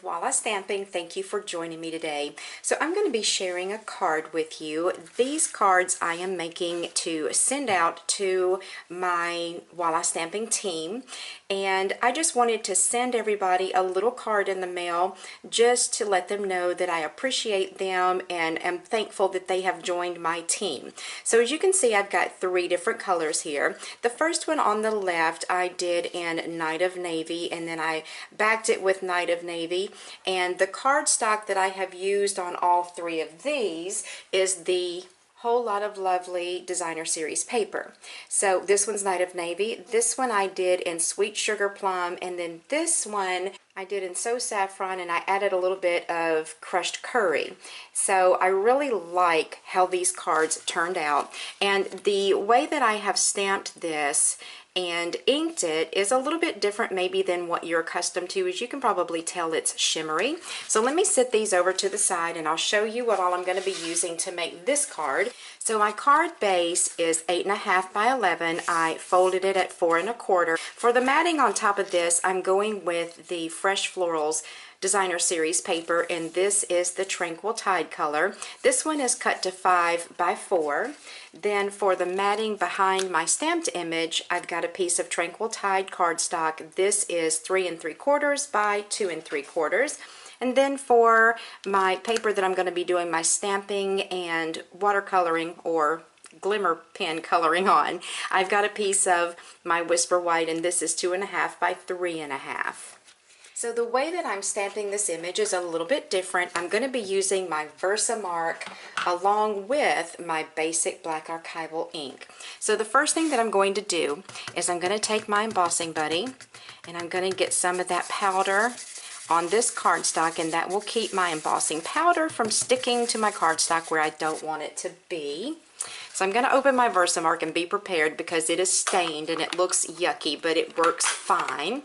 with Walla Stamping. Thank you for joining me today. So I'm going to be sharing a card with you. These cards I am making to send out to my Walla Stamping team, and I just wanted to send everybody a little card in the mail just to let them know that I appreciate them and am thankful that they have joined my team. So as you can see, I've got 3 different colors here. The first one on the left I did in Night of Navy, and then I backed it with Night of Navy, and the cardstock that I have used on all 3 of these is the Whole Lot of Lovely Designer Series paper. So this one's Night of Navy, this one I did in Sweet Sugar Plum, and then this one I did in So Saffron, and I added a little bit of crushed curry. So I really like how these cards turned out, and the way that I have stamped this and inked it is a little bit different maybe than what you're accustomed to. As you can probably tell, it's shimmery. So let me set these over to the side and I'll show you what all I'm going to be using to make this card. So my card base is 8.5 by 11. I folded it at 4 1/4. For the matting on top of this, I'm going with the Fresh Florals Designer Series paper, and this is the Tranquil Tide color. This one is cut to 5 by 4. Then for the matting behind my stamped image, I've got a piece of Tranquil Tide cardstock. This is 3 3/4 by 2 3/4. And then for my paper that I'm going to be doing my stamping and watercoloring or glimmer pen coloring on, I've got a piece of my Whisper White, and this is 2.5 by 3 1/2. So the way that I'm stamping this image is a little bit different. I'm going to be using my Versamark along with my basic black Archival ink. So the first thing that I'm going to do is I'm going to take my Embossing Buddy and I'm going to get some of that powder on this cardstock, and that will keep my embossing powder from sticking to my cardstock where I don't want it to be. So I'm going to open my Versamark and be prepared because it is stained and it looks yucky, but it works fine.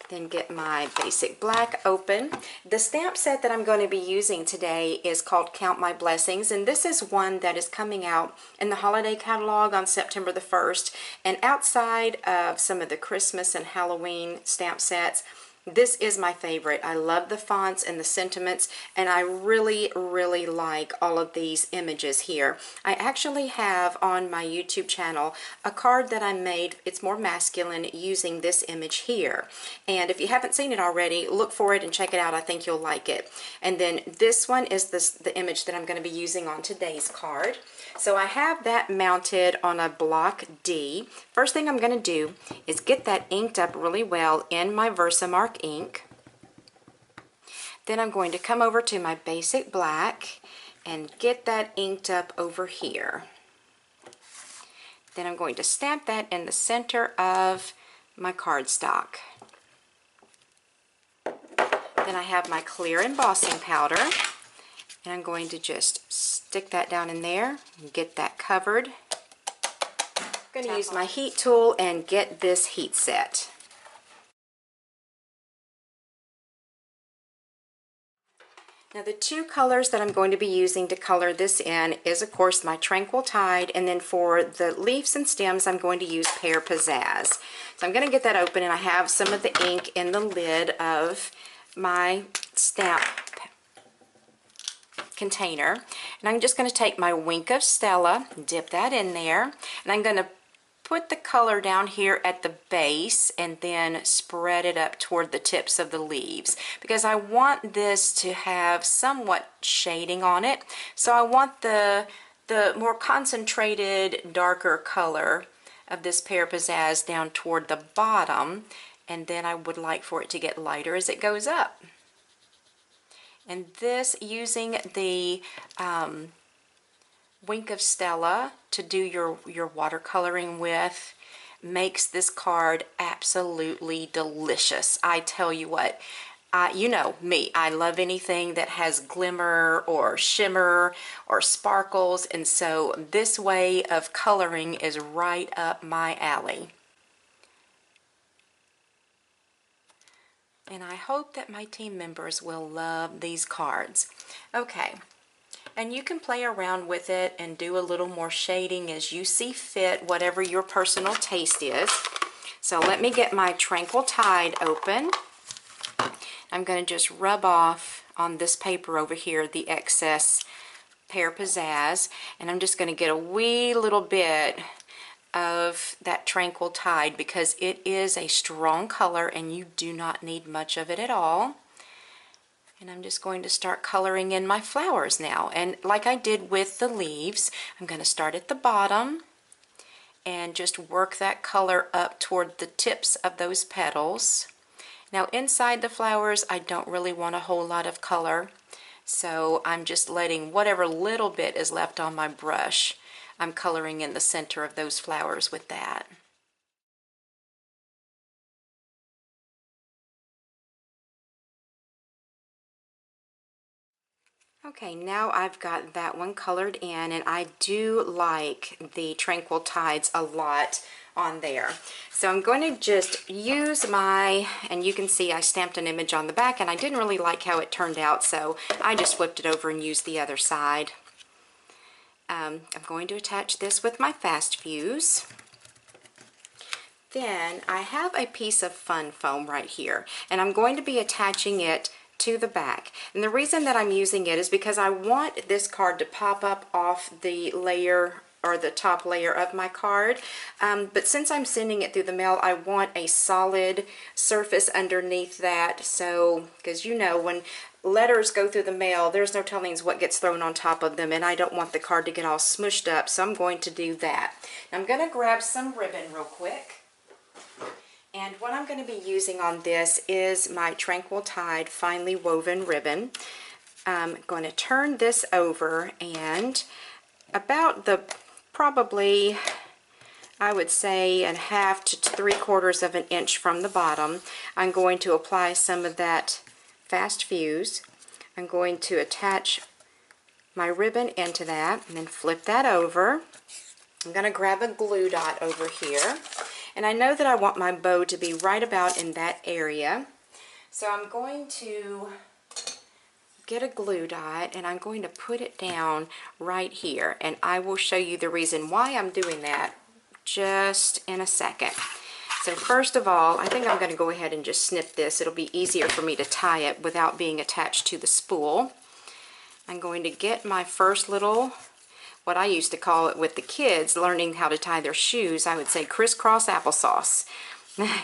Then get my basic black open. The stamp set that I'm going to be using today is called Count My Blessings, and this is one that is coming out in the holiday catalog on September the 1st. And outside of some of the Christmas and Halloween stamp sets, this is my favorite. I love the fonts and the sentiments, and I really like all of these images here. I actually have on my YouTube channel a card that I made. It's more masculine, using this image here. And if you haven't seen it already, look for it and check it out. I think you'll like it. And then this one is the image that I'm going to be using on today's card. So I have that mounted on a block D. First thing I'm going to do is get that inked up really well in my Versamark ink. Then I'm going to come over to my basic black and get that inked up over here. Then I'm going to stamp that in the center of my cardstock. Then I have my clear embossing powder, and I'm going to just stick that down in there and get that covered. I'm going to use my heat tool and get this heat set. Now the 2 colors that I'm going to be using to color this in is of course my Tranquil Tide, and then for the leaves and stems I'm going to use Pear Pizzazz. So I'm going to get that open, and I have some of the ink in the lid of my stamp container, and I'm just going to take my Wink of Stella, dip that in there, and I'm going to put the color down here at the base and then spread it up toward the tips of the leaves, because I want this to have somewhat shading on it. So I want the more concentrated, darker color of this Pear Pizzazz down toward the bottom, and then I would like for it to get lighter as it goes up. And this, using the Wink of Stella to do your watercoloring with, makes this card absolutely delicious. I tell you what, you know me, I love anything that has glimmer or shimmer or sparkles, and so this way of coloring is right up my alley. And I hope that my team members will love these cards. Okay, and you can play around with it and do a little more shading as you see fit, whatever your personal taste is. So let me get my Tranquil Tide open. I'm going to just rub off on this paper over here the excess Pear Pizzazz, and I'm just going to get a wee little bit of that Tranquil Tide because it is a strong color and you do not need much of it at all. And I'm just going to start coloring in my flowers now, and like I did with the leaves, I'm going to start at the bottom and just work that color up toward the tips of those petals. Now inside the flowers I don't really want a whole lot of color, so I'm just letting whatever little bit is left on my brush, I'm coloring in the center of those flowers with that. Okay, now I've got that one colored in, and I do like the Tranquil Tides a lot on there. So I'm going to just use my, and you can see I stamped an image on the back and I didn't really like how it turned out, so I just flipped it over and used the other side. I'm going to attach this with my fast fuse. Then I have a piece of fun foam right here, and I'm going to be attaching it to the back. And the reason that I'm using it is because I want this card to pop up off the layer or the top layer of my card, but since I'm sending it through the mail, I want a solid surface underneath that. So, because you know, when letters go through the mail, there's no telling what gets thrown on top of them, and I don't want the card to get all smushed up, so I'm going to do that. Now, I'm going to grab some ribbon real quick. And what I'm going to be using on this is my Tranquil Tide finely woven ribbon. I'm going to turn this over, and about the probably, I would say, 1/2 to 3/4 of an inch from the bottom, I'm going to apply some of that fast fuse. I'm going to attach my ribbon into that and then flip that over. I'm going to grab a glue dot over here. And I know that I want my bow to be right about in that area. So I'm going to get a glue dot and I'm going to put it down right here. And I will show you the reason why I'm doing that just in a second. So first of all, I think I'm going to go ahead and just snip this. It'll be easier for me to tie it without being attached to the spool. I'm going to get my first little, what I used to call it with the kids learning how to tie their shoes, I would say crisscross applesauce.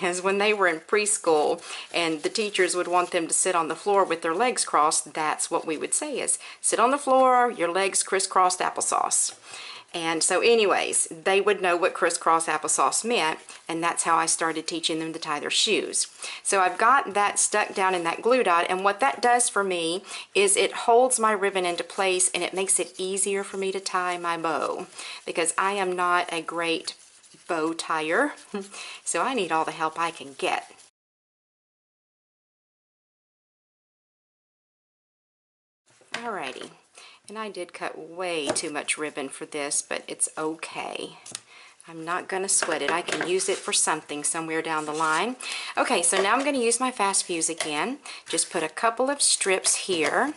As when they were in preschool and the teachers would want them to sit on the floor with their legs crossed, that's what we would say is, sit on the floor, your legs crisscrossed applesauce. And so anyways, they would know what crisscross applesauce meant, and that's how I started teaching them to tie their shoes. So I've got that stuck down in that glue dot, and what that does for me is it holds my ribbon into place and it makes it easier for me to tie my bow, because I am not a great bow tire, so I need all the help I can get. Alrighty. And I did cut way too much ribbon for this, but it's okay. I'm not going to sweat it. I can use it for something somewhere down the line. Okay, so now I'm going to use my fast fuse again. Just put a couple of strips here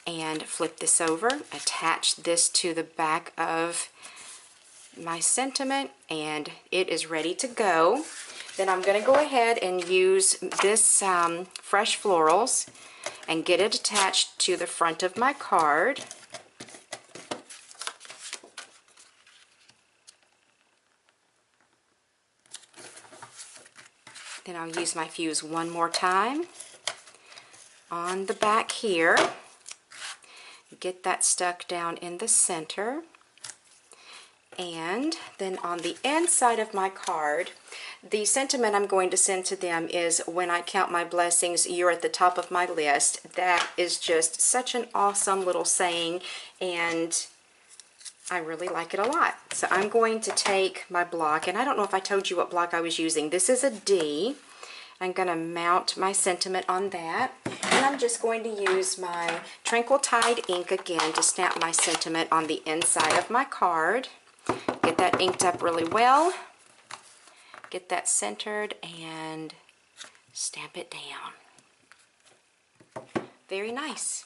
and flip this over. Attach this to the back of my sentiment, and it is ready to go. Then I'm going to go ahead and use this Fresh Florals and get it attached to the front of my card. Then I'll use my fuse one more time on the back here. Get that stuck down in the center. And then on the inside of my card, the sentiment I'm going to send to them is, when I count my blessings, you're at the top of my list. That is just such an awesome little saying, and I really like it a lot. So I'm going to take my block, and I don't know if I told you what block I was using. This is a D. I'm going to mount my sentiment on that, and I'm just going to use my Tranquil Tide ink again to stamp my sentiment on the inside of my card. Get that inked up really well. Get that centered and stamp it down. Very nice.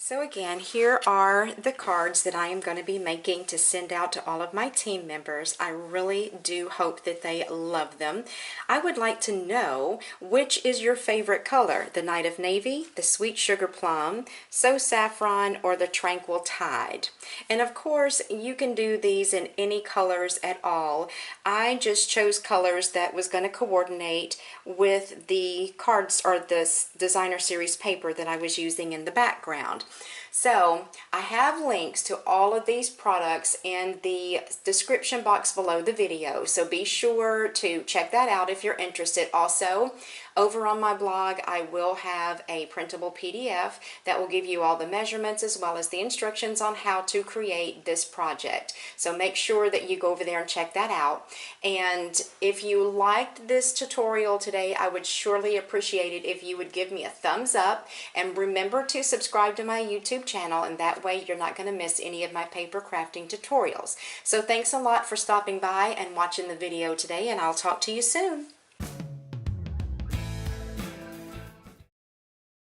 So again, here are the cards that I am going to be making to send out to all of my team members. I really do hope that they love them. I would like to know, which is your favorite color? The Night of Navy, the Sweet Sugar Plum, So Saffron, or the Tranquil Tide? And of course, you can do these in any colors at all. I just chose colors that was going to coordinate with the cards or the designer series paper that I was using in the background. So I have links to all of these products in the description box below the video, so be sure to check that out if you're interested. Also, over on my blog, I will have a printable PDF that will give you all the measurements as well as the instructions on how to create this project. So make sure that you go over there and check that out. And if you liked this tutorial today, I would surely appreciate it if you would give me a thumbs up, and remember to subscribe to my YouTube channel, and that way you're not going to miss any of my paper crafting tutorials. So thanks a lot for stopping by and watching the video today, and I'll talk to you soon.